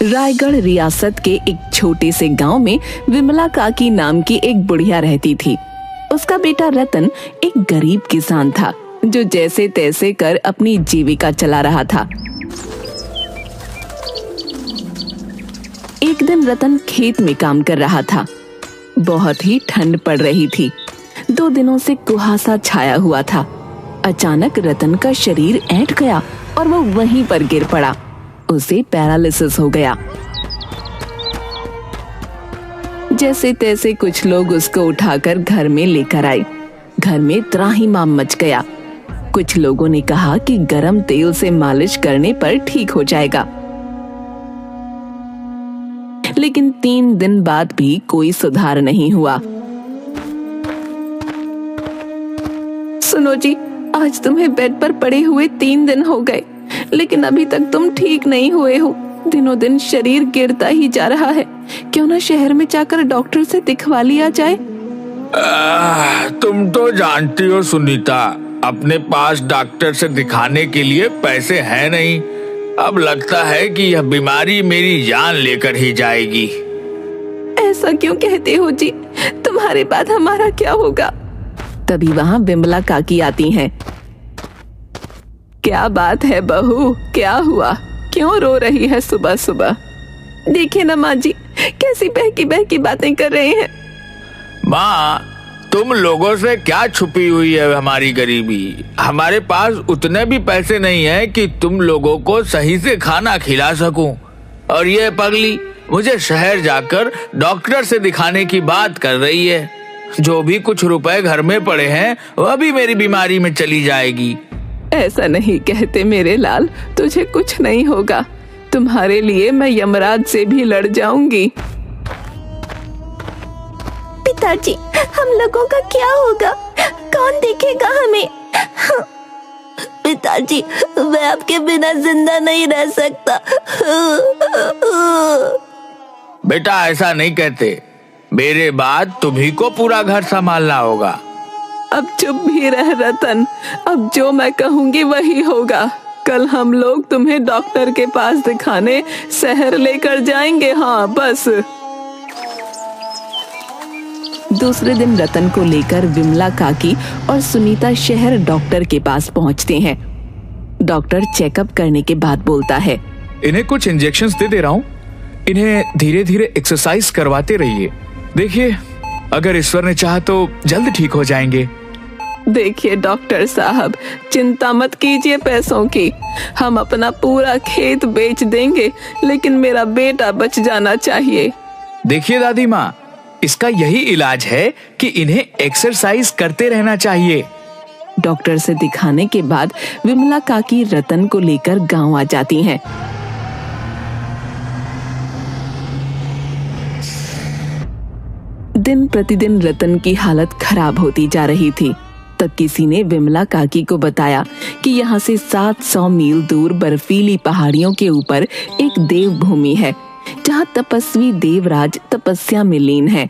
रायगढ़ रियासत के एक छोटे से गांव में विमला काकी नाम की एक बुढ़िया रहती थी। उसका बेटा रतन एक गरीब किसान था जो जैसे तैसे कर अपनी जीविका चला रहा था। एक दिन रतन खेत में काम कर रहा था। बहुत ही ठंड पड़ रही थी। 2 दिनों से कुहासा छाया हुआ था। अचानक रतन का शरीर ऐंठ गया और वो वहीं पर गिर पड़ा। उसे पैरालिसिस हो गया। जैसे तैसे कुछ लोग उसको उठाकर घर में लेकर आए। घर में त्राहिमाम मच गया। कुछ लोगों ने कहा कि गरम तेल से मालिश करने पर ठीक हो जाएगा, लेकिन 3 दिन बाद भी कोई सुधार नहीं हुआ। सुनो जी, आज तुम्हें बेड पर पड़े हुए 3 दिन हो गए, लेकिन अभी तक तुम ठीक नहीं हुए हो। दिनों दिन शरीर गिरता ही जा रहा है। क्यों ना शहर में जाकर डॉक्टर से दिखवा लिया जाए। तुम तो जानती हो सुनीता, अपने पास डॉक्टर से दिखाने के लिए पैसे हैं नहीं। अब लगता है कि यह बीमारी मेरी जान लेकर ही जाएगी। ऐसा क्यों कहते हो जी? तुम्हारे बाद हमारा क्या होगा? तभी वहाँ विमला काकी आती हैं। क्या बात है बहू, क्या हुआ? क्यों रो रही है सुबह सुबह? देखिए ना माँ जी, कैसी बहकी बहकी बातें कर रहे हैं। माँ, तुम लोगों से क्या छुपी हुई है हमारी गरीबी? हमारे पास उतने भी पैसे नहीं है कि तुम लोगों को सही से खाना खिला सकूं। और ये पगली मुझे शहर जाकर डॉक्टर से दिखाने की बात कर रही है। जो भी कुछ रुपए घर में पड़े हैं वह भी मेरी बीमारी में चली जाएगी। ऐसा नहीं कहते मेरे लाल, तुझे कुछ नहीं होगा। तुम्हारे लिए मैं यमराज से भी लड़ जाऊंगी। पिताजी, हम लोगों का क्या होगा? कौन देखेगा हमें? पिताजी, मैं आपके बिना जिंदा नहीं रह सकता। बेटा, ऐसा नहीं कहते। मेरे बाद तुम्ही को पूरा घर संभालना होगा। अब चुप भी रह रतन। अब जो मैं कहूंगी वही होगा। कल हम लोग तुम्हें डॉक्टर के पास दिखाने शहर लेकर जाएंगे। हाँ बस। दूसरे दिन रतन को लेकर विमला काकी और सुनीता शहर डॉक्टर के पास पहुंचते हैं। डॉक्टर चेकअप करने के बाद बोलता है, इन्हें कुछ इंजेक्शंस दे दे रहा हूँ। इन्हें धीरे धीरे एक्सरसाइज करवाते रहिए। देखिए, अगर ईश्वर ने चाहा तो जल्द ठीक हो जाएंगे। देखिए डॉक्टर साहब, चिंता मत कीजिए पैसों की। हम अपना पूरा खेत बेच देंगे, लेकिन मेरा बेटा बच जाना चाहिए। देखिए दादी माँ, इसका यही इलाज है कि इन्हें एक्सरसाइज करते रहना चाहिए। डॉक्टर से दिखाने के बाद विमला काकी रतन को लेकर गांव आ जाती हैं। दिन प्रतिदिन रतन की हालत खराब होती जा रही थी। तब किसी ने विमला काकी को बताया कि यहाँ से 700 मील दूर बर्फीली पहाड़ियों के ऊपर एक देवभूमि है, जहाँ तपस्वी देवराज तपस्या में लीन है।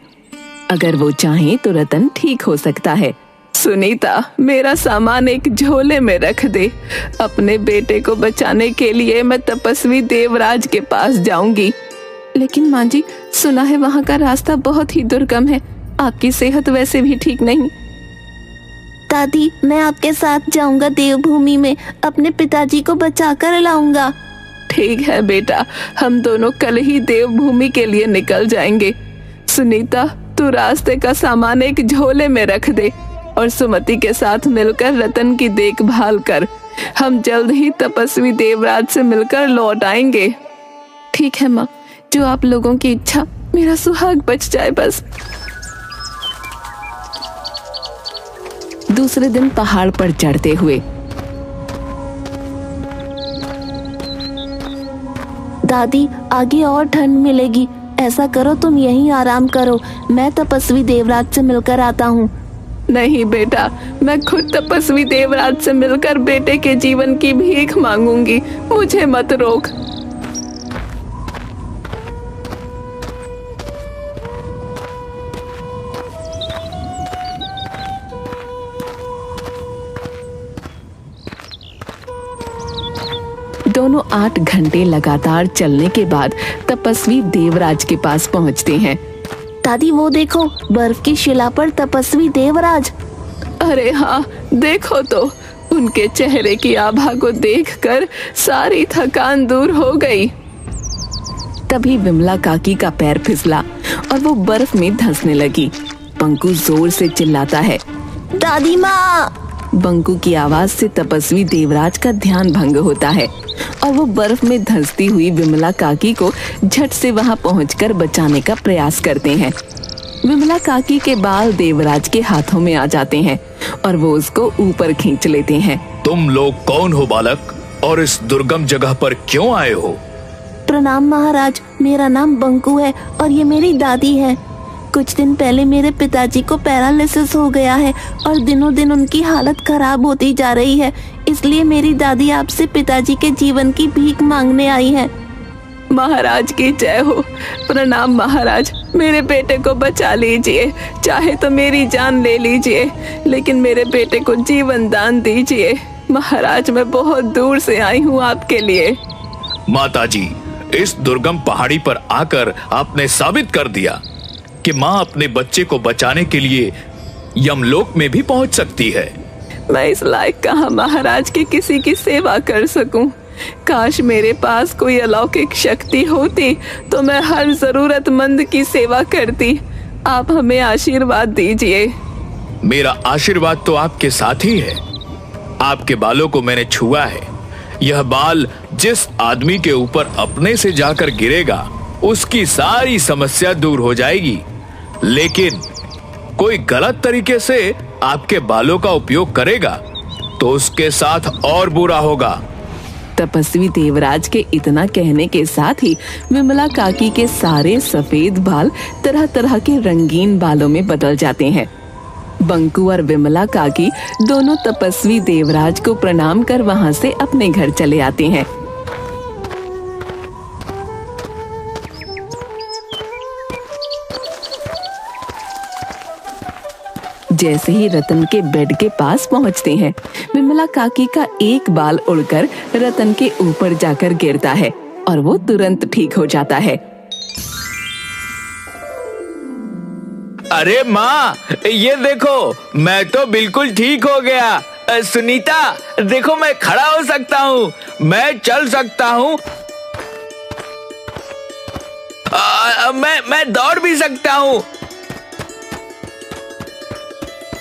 अगर वो चाहे तो रतन ठीक हो सकता है। सुनीता, मेरा सामान एक झोले में रख दे। अपने बेटे को बचाने के लिए मैं तपस्वी देवराज के पास जाऊंगी। लेकिन माँ जी, सुना है वहाँ का रास्ता बहुत ही दुर्गम है। आपकी सेहत वैसे भी ठीक नहीं। दादी, मैं आपके साथ जाऊंगा देवभूमि में। अपने पिताजी को बचा कर लाऊंगा। ठीक है बेटा, हम दोनों कल ही देवभूमि के लिए निकल जाएंगे। सुनीता, तू रास्ते का सामान एक झोले में रख दे और सुमति के साथ मिलकर रतन की देखभाल कर। हम जल्द ही तपस्वी देवराज से मिलकर लौट आएंगे। ठीक है माँ, जो आप लोगों की इच्छा। मेरा सुहाग बच जाए बस। दूसरे दिन पहाड़ पर चढ़ते हुए, दादी, आगे और ठंड मिलेगी। ऐसा करो, तुम यहीं आराम करो। मैं तपस्वी देवराज से मिलकर आता हूँ। नहीं बेटा, मैं खुद तपस्वी देवराज से मिलकर बेटे के जीवन की भीख मांगूंगी। मुझे मत रोक। दोनों 8 घंटे लगातार चलने के बाद तपस्वी देवराज के पास पहुंचते हैं। दादी वो देखो, बर्फ की शिला पर तपस्वी देवराज। अरे हाँ, देखो तो, उनके चेहरे की आभा को देखकर सारी थकान दूर हो गई। तभी विमला काकी का पैर फिसला और वो बर्फ में धंसने लगी। बंकू जोर से चिल्लाता है, दादी माँ। बंकू की आवाज से तपस्वी देवराज का ध्यान भंग होता है और वो बर्फ में धंसती हुई विमला काकी को झट से वहां पहुंचकर बचाने का प्रयास करते हैं। विमला काकी के बाल देवराज के हाथों में आ जाते हैं और वो उसको ऊपर खींच लेते हैं। तुम लोग कौन हो बालक, और इस दुर्गम जगह पर क्यों आए हो? प्रणाम महाराज, मेरा नाम बंकू है और ये मेरी दादी है। कुछ दिन पहले मेरे पिताजी को पैरालिसिस हो गया है और दिनों दिन उनकी हालत खराब होती जा रही है, इसलिए मेरी दादी आपसे पिताजी के जीवन की भीख मांगने आई है। महाराज की जय हो। प्रणाम महाराज, मेरे बेटे को बचा लीजिए, चाहे तो मेरी जान ले लीजिए, लेकिन मेरे बेटे को जीवन दान दीजिए। महाराज, मैं बहुत दूर से आई हूँ आपके लिए। माताजी, इस दुर्गम पहाड़ी पर आकर आपने साबित कर दिया कि माँ अपने बच्चे को बचाने के लिए यमलोक में भी पहुंच सकती है। मैं इस लायक कहाँ महाराज की किसी की सेवा कर सकूं। काश मेरे पास कोई अलौकिक शक्ति होती तो मैं हर जरूरतमंद की सेवा करती। आप हमें आशीर्वाद दीजिए। मेरा आशीर्वाद तो आपके साथ ही है। आपके बालों को मैंने छुआ है। यह बाल जिस आदमी के ऊपर अपने से जाकर गिरेगा उसकी सारी समस्या दूर हो जाएगी, लेकिन कोई गलत तरीके से आपके बालों का उपयोग करेगा तो उसके साथ और बुरा होगा। तपस्वी देवराज के इतना कहने के साथ ही विमला काकी के सारे सफेद बाल तरह तरह के रंगीन बालों में बदल जाते हैं। बंकू और विमला काकी दोनों तपस्वी देवराज को प्रणाम कर वहां से अपने घर चले आते हैं। जैसे ही रतन के बेड के पास पहुंचते हैं, विमला काकी का एक बाल उड़कर रतन के ऊपर जाकर गिरता है और वो तुरंत ठीक हो जाता है। अरे माँ, ये देखो, मैं तो बिल्कुल ठीक हो गया। सुनीता, देखो मैं खड़ा हो सकता हूँ, मैं चल सकता हूँ, मैं दौड़ भी सकता हूँ।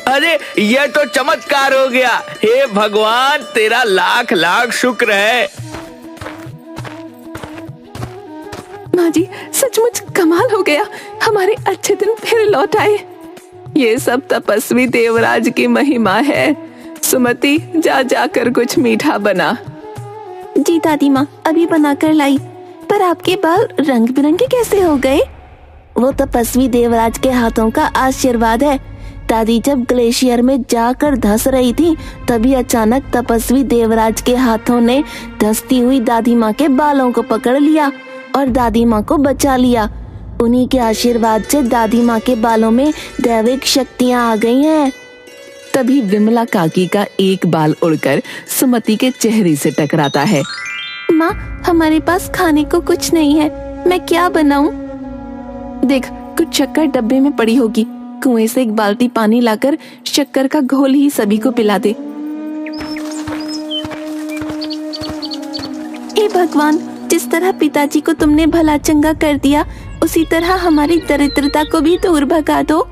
अरे ये तो चमत्कार हो गया। हे भगवान, तेरा लाख लाख शुक्र है। माँ जी, सचमुच कमाल हो गया, हमारे अच्छे दिन फिर लौट आए। ये सब तपस्वी देवराज की महिमा है। सुमति, जा जाकर कुछ मीठा बना। जी दादी माँ, अभी बनाकर लाई। पर आपके बाल रंग बिरंगे कैसे हो गए? वो तपस्वी देवराज के हाथों का आशीर्वाद है। दादी जब ग्लेशियर में जाकर धंस रही थी, तभी अचानक तपस्वी देवराज के हाथों ने धंसती हुई दादी माँ के बालों को पकड़ लिया और दादी माँ को बचा लिया। उन्हीं के आशीर्वाद से दादी माँ के बालों में दैविक शक्तियाँ आ गई हैं। तभी विमला काकी का एक बाल उड़कर सुमति के चेहरे से टकराता है। माँ, हमारे पास खाने को कुछ नहीं है, मैं क्या बनाऊं? देख, कुछ शक्कर डब्बे में पड़ी होगी। कुएं से एक बाल्टी पानी लाकर शक्कर का घोल ही सभी को पिला दे। हे भगवान, जिस तरह पिताजी को तुमने भला चंगा कर दिया, उसी तरह हमारी दरिद्रता को भी दूर भगा दो।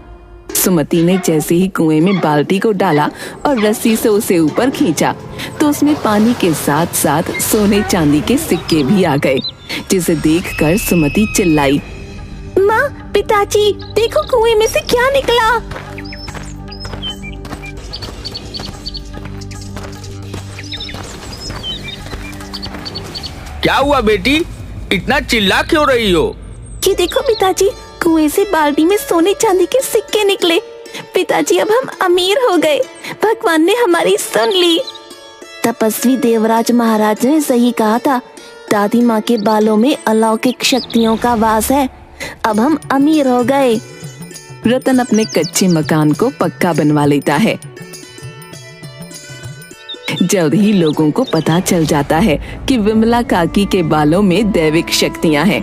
सुमति ने जैसे ही कुएं में बाल्टी को डाला और रस्सी से उसे ऊपर खींचा, तो उसमें पानी के साथ साथ सोने चांदी के सिक्के भी आ गए, जिसे देखकर सुमति चिल्लाई, माँ, पिताजी, देखो कुएं में से क्या निकला। क्या हुआ बेटी, इतना चिल्ला क्यों रही हो? ये देखो पिताजी, कुएं से बाल्टी में सोने चांदी के सिक्के निकले। पिताजी, अब हम अमीर हो गए। भगवान ने हमारी सुन ली। तपस्वी देवराज महाराज ने सही कहा था, दादी माँ के बालों में अलौकिक शक्तियों का वास है। अब हम अमीर हो गए। रतन अपने कच्चे मकान को पक्का बनवा लेता है। जल्द ही लोगों को पता चल जाता है कि विमला काकी के बालों में दैविक शक्तियां हैं।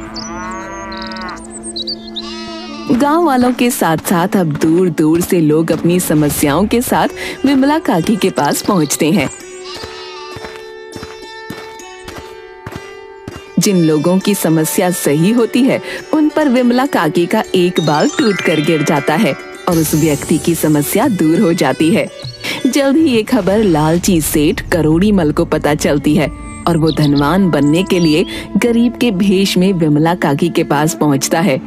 गांव वालों के साथ साथ अब दूर दूर से लोग अपनी समस्याओं के साथ विमला काकी के पास पहुंचते हैं। जिन लोगों की समस्या सही होती है उन पर विमला काकी का एक बाल टूटकर गिर जाता है और उस व्यक्ति की समस्या दूर हो जाती है। जल्द ही ये खबर लालची सेठ करोड़ी मल को पता चलती है और वो धनवान बनने के लिए गरीब के भेष में विमला काकी के पास पहुंचता है।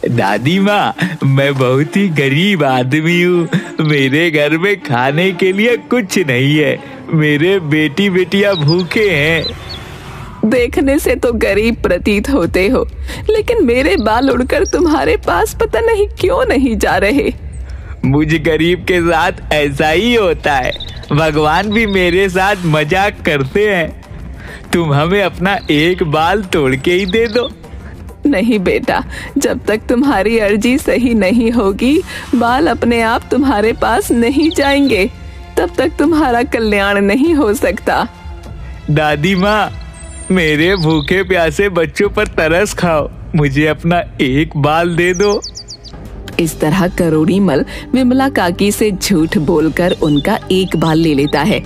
दादी माँ, मैं बहुत ही गरीब आदमी हूँ। मेरे घर में खाने के लिए कुछ नहीं है। मेरे बेटी बेटियां भूखे हैं। देखने से तो गरीब प्रतीत होते हो, लेकिन मेरे बाल उड़कर तुम्हारे पास पता नहीं क्यों नहीं जा रहे। मुझ गरीब के साथ ऐसा ही होता है। भगवान भी मेरे साथ मजाक करते हैं। तुम हमें अपना एक बाल तोड़ के ही दे दो। नहीं बेटा, जब तक तुम्हारी अर्जी सही नहीं होगी, बाल अपने आप तुम्हारे पास नहीं जाएंगे। तब तक तुम्हारा कल्याण नहीं हो सकता। दादी माँ, मेरे भूखे प्यासे बच्चों पर तरस खाओ। मुझे अपना एक बाल दे दो। इस तरह करोड़ी मल विमला काकी से झूठ बोलकर उनका एक बाल ले लेता है।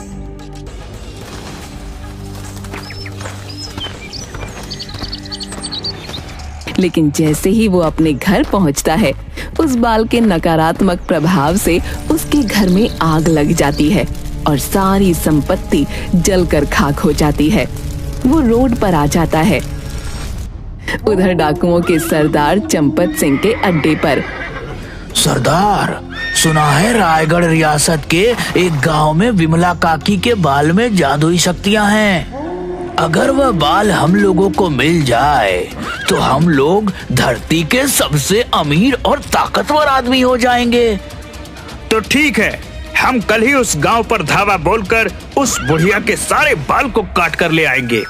लेकिन जैसे ही वो अपने घर पहुंचता है, उस बाल के नकारात्मक प्रभाव से उसके घर में आग लग जाती है और सारी संपत्ति जलकर खाक हो जाती है। वो रोड पर आ जाता है। उधर डाकुओं के सरदार चंपत सिंह के अड्डे पर। सरदार, सुना है रायगढ़ रियासत के एक गांव में विमला काकी के बाल में जादुई शक्तियां हैं। अगर वह बाल हम लोगों को मिल जाए तो हम लोग धरती के सबसे अमीर और ताकतवर आदमी हो जाएंगे। तो ठीक है, हम कल ही उस गांव पर धावा बोलकर उस बुढ़िया के सारे बाल को काट कर ले आएंगे।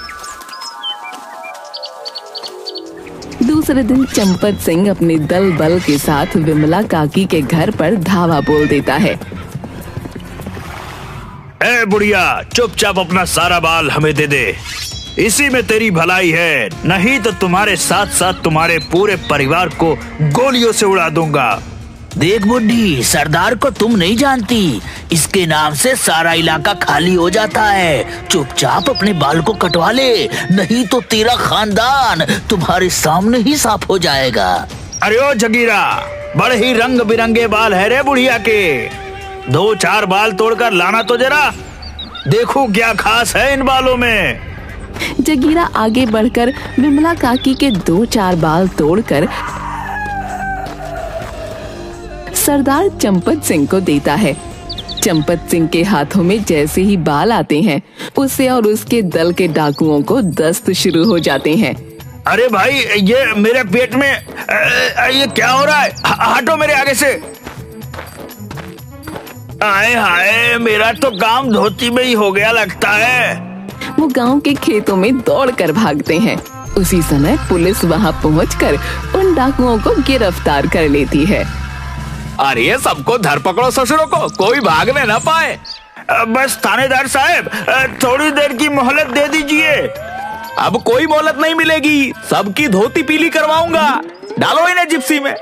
दूसरे दिन चंपत सिंह अपने दल बल के साथ विमला काकी के घर पर धावा बोल देता है। ए बुढ़िया, चुपचाप अपना सारा बाल हमें दे दे। इसी में तेरी भलाई है, नहीं तो तुम्हारे साथ साथ तुम्हारे पूरे परिवार को गोलियों से उड़ा दूंगा। देख बुड्ढी, सरदार को तुम नहीं जानती। इसके नाम से सारा इलाका खाली हो जाता है। चुपचाप अपने बाल को कटवा ले, नहीं तो तेरा खानदान तुम्हारे सामने ही साफ हो जाएगा। अरे ओ जगीरा, बड़े ही रंग बिरंगे बाल है रे बुढ़िया के। 2-4 बाल तोड़कर लाना तो जरा, देखो क्या खास है इन बालों में। जगीरा आगे बढ़कर विमला काकी के 2-4 बाल तोड़कर सरदार चंपत सिंह को देता है। चंपत सिंह के हाथों में जैसे ही बाल आते हैं, उसे और उसके दल के डाकुओं को दस्त शुरू हो जाते हैं। अरे भाई, ये मेरे पेट में ये क्या हो रहा है? हटो मेरे आगे से। आए हाय, मेरा तो काम धोती में ही हो गया लगता है। वो गांव के खेतों में दौड़कर भागते हैं। उसी समय पुलिस वहां पहुंचकर उन डाकुओं को गिरफ्तार कर लेती है। अरे सबको धर पकड़ो ससुरों को, कोई भागने न पाए। बस थानेदार साहब, थोड़ी देर की मोहलत दे दीजिए। अब कोई मोहलत नहीं मिलेगी, सबकी धोती पीली करवाऊंगा। डालो इन्हें जिप्सी में।